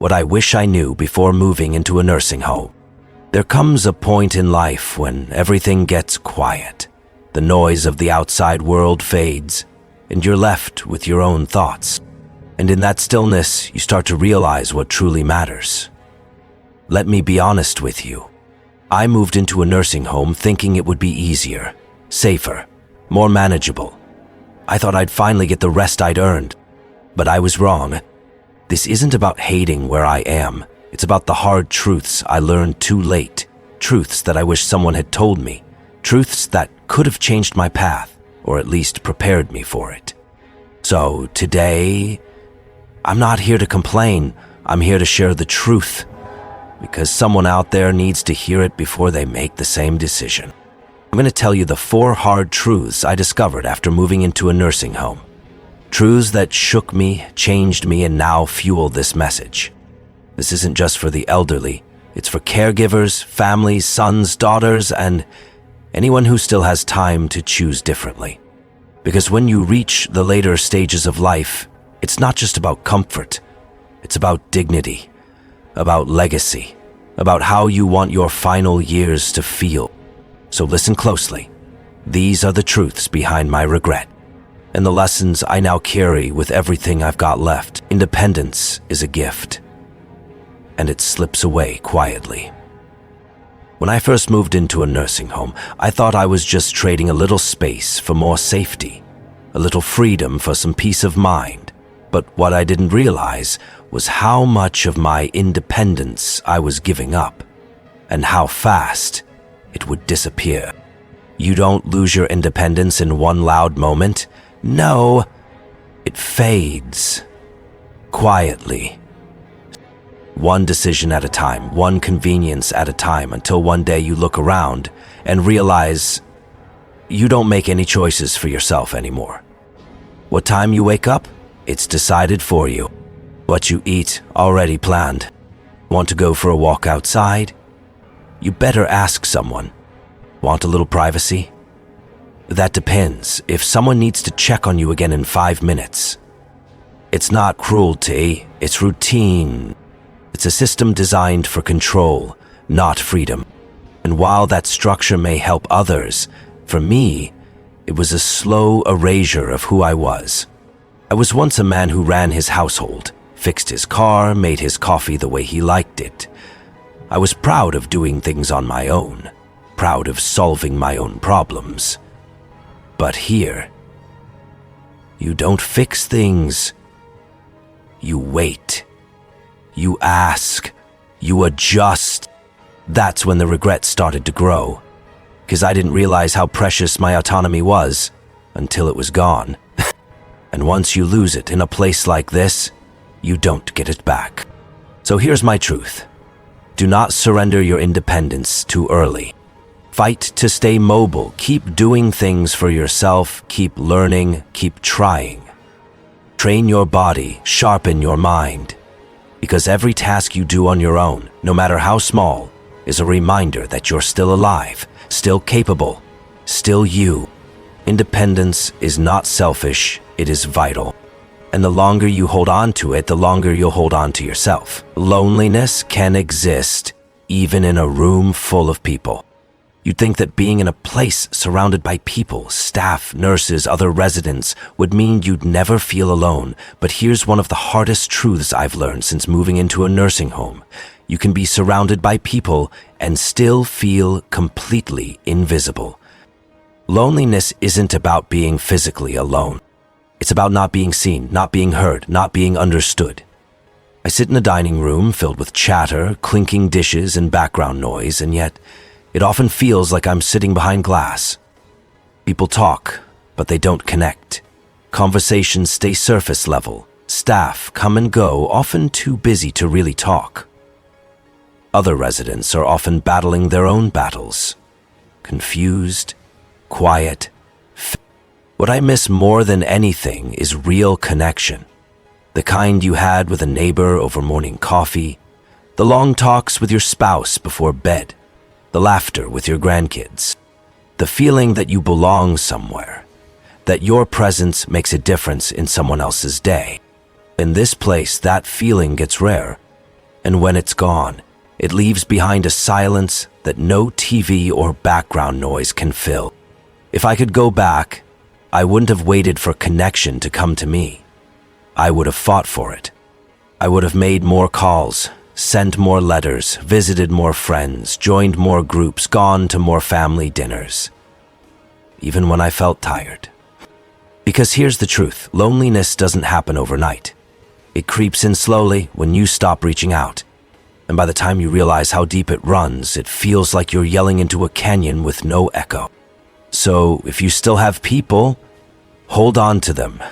What I wish I knew before moving into a nursing home. There comes a point in life when everything gets quiet. The noise of the outside world fades, and you're left with your own thoughts. And in that stillness, you start to realize what truly matters. Let me be honest with you. I moved into a nursing home thinking it would be easier, safer, more manageable. I thought I'd finally get the rest I'd earned, but I was wrong. This isn't about hating where I am. It's about the hard truths I learned too late, truths that I wish someone had told me, truths that could have changed my path, or at least prepared me for it. So today, I'm not here to complain. I'm here to share the truth, because someone out there needs to hear it before they make the same decision. I'm going to tell you the 4 hard truths I discovered after moving into a nursing home. Truths that shook me, changed me, and now fuel this message. This isn't just for the elderly. It's for caregivers, families, sons, daughters, and anyone who still has time to choose differently. Because when you reach the later stages of life, it's not just about comfort. It's about dignity, about legacy, about how you want your final years to feel. So listen closely. These are the truths behind my regret, and the lessons I now carry with everything I've got left. Independence is a gift, and it slips away quietly. When I first moved into a nursing home, I thought I was just trading a little space for more safety, a little freedom for some peace of mind. But what I didn't realize was how much of my independence I was giving up, and how fast it would disappear. You don't lose your independence in one loud moment. No, it fades quietly. One decision at a time, one convenience at a time, until one day you look around and realize you don't make any choices for yourself anymore. What time you wake up? It's decided for you. What you eat, already planned. Want to go for a walk outside? You better ask someone. Want a little privacy? That depends. If someone needs to check on you again in 5 minutes. It's not cruelty, it's routine. It's a system designed for control, not freedom. And while that structure may help others, for me, it was a slow erasure of who I was. I was once a man who ran his household, fixed his car, made his coffee the way he liked it. I was proud of doing things on my own, proud of solving my own problems. But here, you don't fix things. You wait. You ask. You adjust. That's when the regret started to grow, because I didn't realize how precious my autonomy was until it was gone. And once you lose it in a place like this, you don't get it back. So here's my truth. Do not surrender your independence too early. Fight to stay mobile. Keep doing things for yourself. Keep learning. Keep trying. Train your body. Sharpen your mind. Because every task you do on your own, no matter how small, is a reminder that you're still alive, still capable, still you. Independence is not selfish, it is vital. And the longer you hold on to it, the longer you'll hold on to yourself. Loneliness can exist even in a room full of people. You'd think that being in a place surrounded by people, staff, nurses, other residents, would mean you'd never feel alone. But here's one of the hardest truths I've learned since moving into a nursing home. You can be surrounded by people and still feel completely invisible. Loneliness isn't about being physically alone. It's about not being seen, not being heard, not being understood. I sit in a dining room filled with chatter, clinking dishes, and background noise, and yet it often feels like I'm sitting behind glass. People talk, but they don't connect. Conversations stay surface level. Staff come and go, often too busy to really talk. Other residents are often battling their own battles. Confused, quiet. What I miss more than anything is real connection. The kind you had with a neighbor over morning coffee, the long talks with your spouse before bed, the laughter with your grandkids, the feeling that you belong somewhere, that your presence makes a difference in someone else's day. In this place, that feeling gets rare. And when it's gone, it leaves behind a silence that no TV or background noise can fill. If I could go back, I wouldn't have waited for connection to come to me. I would have fought for it. I would have made more calls, sent more letters, visited more friends, joined more groups, gone to more family dinners. Even when I felt tired. Because here's the truth, loneliness doesn't happen overnight. It creeps in slowly when you stop reaching out. And by the time you realize how deep it runs, it feels like you're yelling into a canyon with no echo. So if you still have people, hold on to them.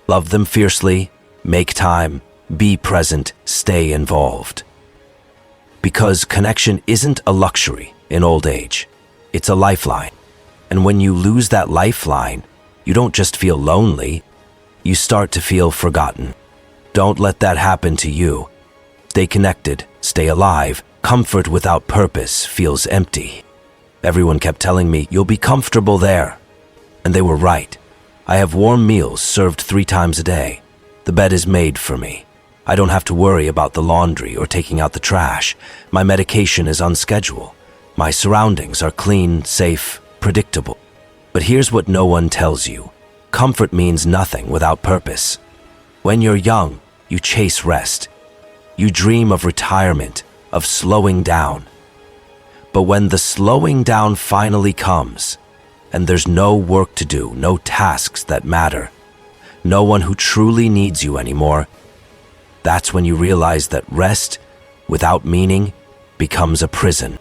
Love them fiercely, make time, be present, stay involved. Because connection isn't a luxury in old age. It's a lifeline. And when you lose that lifeline, you don't just feel lonely, you start to feel forgotten. Don't let that happen to you. Stay connected, stay alive. Comfort without purpose feels empty. Everyone kept telling me, you'll be comfortable there. And they were right. I have warm meals served 3 times a day. The bed is made for me. I don't have to worry about the laundry or taking out the trash. My medication is on schedule. My surroundings are clean, safe, predictable. But here's what no one tells you. Comfort means nothing without purpose. When you're young, you chase rest. You dream of retirement, of slowing down. But when the slowing down finally comes, and there's no work to do, no tasks that matter, no one who truly needs you anymore, that's when you realize that rest, without meaning, becomes a prison.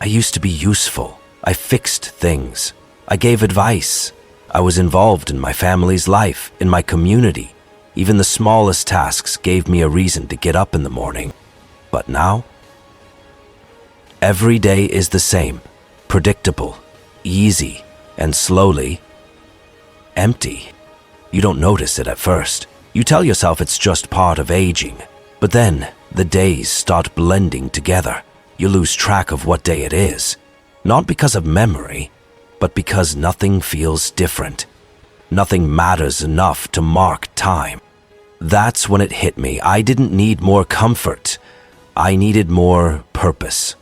I used to be useful. I fixed things. I gave advice. I was involved in my family's life, in my community. Even the smallest tasks gave me a reason to get up in the morning. But now, every day is the same, predictable, easy, and slowly empty. You don't notice it at first. You tell yourself it's just part of aging. But then, the days start blending together. You lose track of what day it is. Not because of memory, but because nothing feels different. Nothing matters enough to mark time. That's when it hit me. I didn't need more comfort. I needed more purpose.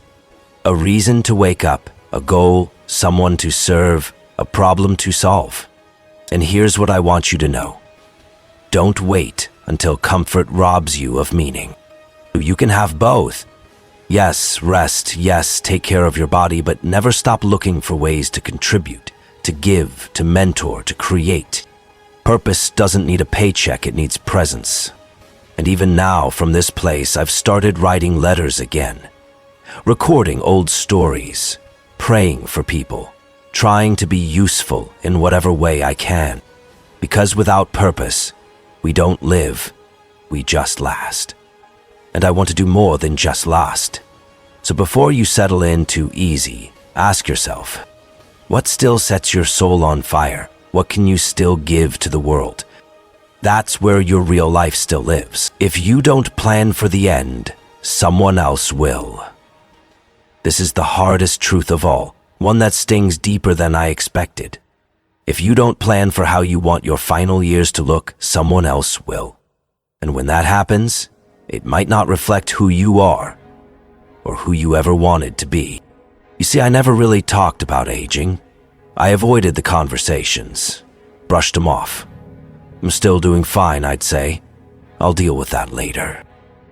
A reason to wake up, a goal, someone to serve, a problem to solve. And here's what I want you to know. Don't wait until comfort robs you of meaning. You can have both. Yes, rest, yes, take care of your body, but never stop looking for ways to contribute, to give, to mentor, to create. Purpose doesn't need a paycheck, it needs presence. And even now, from this place, I've started writing letters again. Recording old stories, praying for people, trying to be useful in whatever way I can. Because without purpose, we don't live, we just last. And I want to do more than just last. So before you settle in too easy, ask yourself, what still sets your soul on fire? What can you still give to the world? That's where your real life still lives. If you don't plan for the end, someone else will. This is the hardest truth of all, one that stings deeper than I expected. If you don't plan for how you want your final years to look, someone else will. And when that happens, it might not reflect who you are or who you ever wanted to be. You see, I never really talked about aging. I avoided the conversations, brushed them off. I'm still doing fine, I'd say. I'll deal with that later.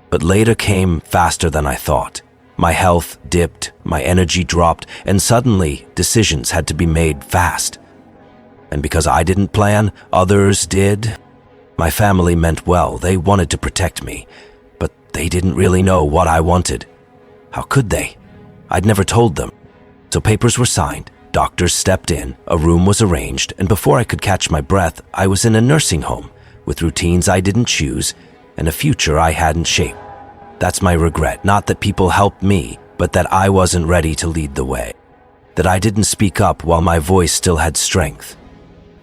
But later came faster than I thought. My health dipped, my energy dropped, and suddenly decisions had to be made fast. And because I didn't plan, others did. My family meant well, they wanted to protect me, but they didn't really know what I wanted. How could they? I'd never told them. So papers were signed, doctors stepped in, a room was arranged, and before I could catch my breath, I was in a nursing home with routines I didn't choose and a future I hadn't shaped. That's my regret, not that people helped me, but that I wasn't ready to lead the way. That I didn't speak up while my voice still had strength.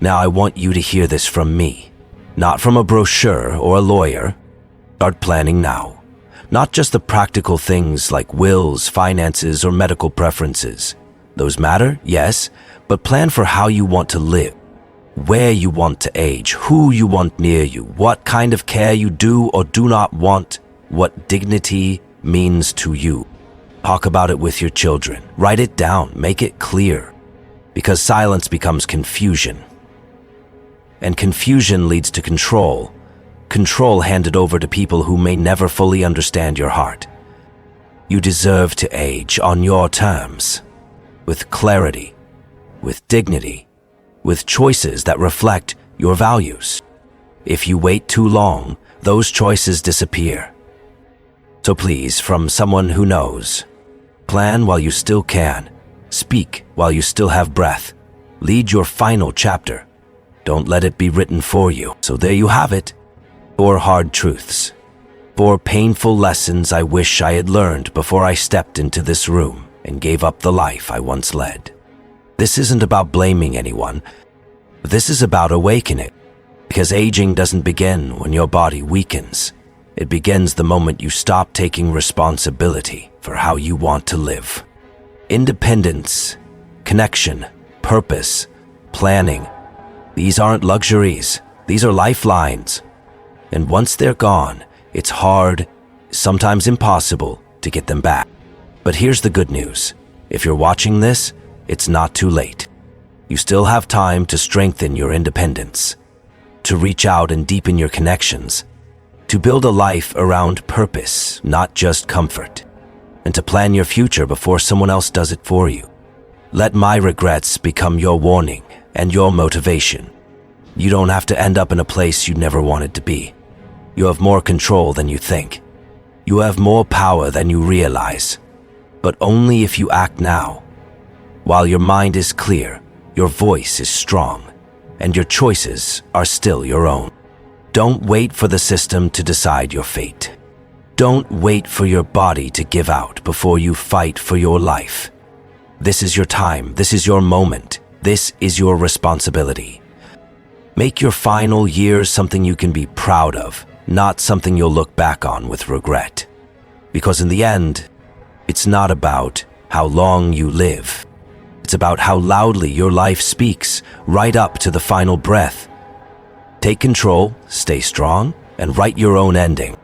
Now I want you to hear this from me, not from a brochure or a lawyer. Start planning now. Not just the practical things like wills, finances, or medical preferences. Those matter, yes, but plan for how you want to live, where you want to age, who you want near you, what kind of care you do or do not want, what dignity means to you. Talk about it with your children. Write it down. Make it clear. Because silence becomes confusion. And confusion leads to control. Control handed over to people who may never fully understand your heart. You deserve to age on your terms, with clarity, with dignity, with choices that reflect your values. If you wait too long, those choices disappear. So please, from someone who knows, plan while you still can, speak while you still have breath, lead your final chapter. Don't let it be written for you. So there you have it. 4 hard truths. 4 painful lessons I wish I had learned before I stepped into this room and gave up the life I once led. This isn't about blaming anyone. This is about awakening. Because aging doesn't begin when your body weakens. It begins the moment you stop taking responsibility for how you want to live. Independence, connection, purpose, planning. These aren't luxuries. These are lifelines. And once they're gone, it's hard, sometimes impossible, to get them back. But here's the good news. If you're watching this, it's not too late. You still have time to strengthen your independence, to reach out and deepen your connections, to build a life around purpose, not just comfort, and to plan your future before someone else does it for you. Let my regrets become your warning and your motivation. You don't have to end up in a place you never wanted to be. You have more control than you think. You have more power than you realize. But only if you act now. While your mind is clear, your voice is strong, and your choices are still your own. Don't wait for the system to decide your fate. Don't wait for your body to give out before you fight for your life. This is your time. This is your moment. This is your responsibility. Make your final years something you can be proud of, not something you'll look back on with regret. Because in the end, it's not about how long you live. It's about how loudly your life speaks, right up to the final breath. Take control, stay strong, and write your own ending.